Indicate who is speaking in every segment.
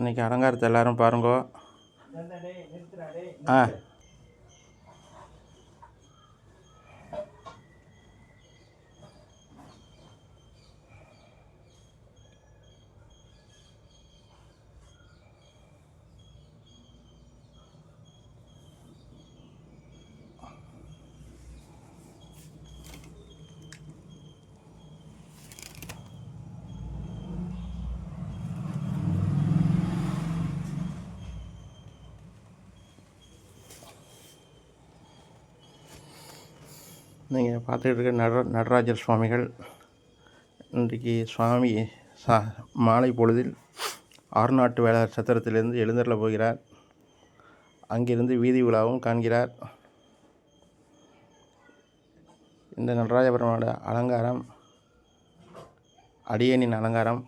Speaker 1: இன்றைக்கி அலங்காரத்தை எல்லோரும் பாருங்கோ. ஆ நீங்கள் பார்த்துக்கிட்டு இருக்க நடராஜர் சுவாமிகள் இன்றைக்கு சுவாமி மாலை பொழுதில் ஆறுநாட்டு வேளார் சத்திரத்திலிருந்து எழுந்தருள போகிறார். அங்கிருந்து வீதி உலாவும் காண்கிறார். இந்த நடராஜ பெருமானோட அலங்காரம் அடியேனின் அலங்காரம்.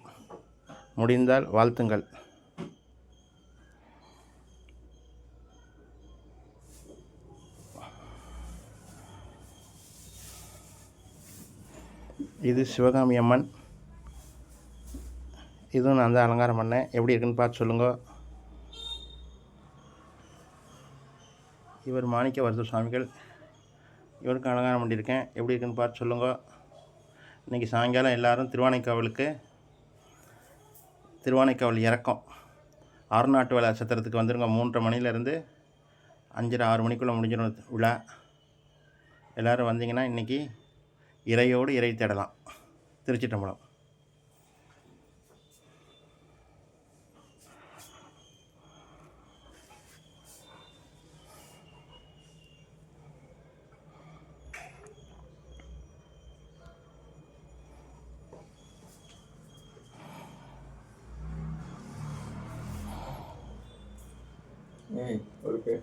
Speaker 1: முடிந்தால் வாழ்த்துங்கள். இது சிவகாமி அம்மன். இதுவும் நான் தான் அலங்காரம் பண்ணேன். எப்படி இருக்குன்னு பார்த்து சொல்லுங்க. இவர் மாணிக்க வரத சுவாமிகள். இவருக்கும் அலங்காரம் பண்ணியிருக்கேன். எப்படி இருக்குன்னு பார்த்து சொல்லுங்க. இன்றைக்கி சாயங்காலம் எல்லோரும் திருவானைக்காவல் இறக்கம் ஆறுநாட்டு வேளார் சத்திரத்துக்கு வந்துருங்க. 3:30 மணிலேருந்து 5:30 6 மணிக்குள்ளே முடிஞ்சிடும் விழா. எல்லோரும் வந்தீங்கன்னா இன்றைக்கி இறையோடு இறை தேடலாம். திருச்சிற்றம்பலம்.
Speaker 2: Okay.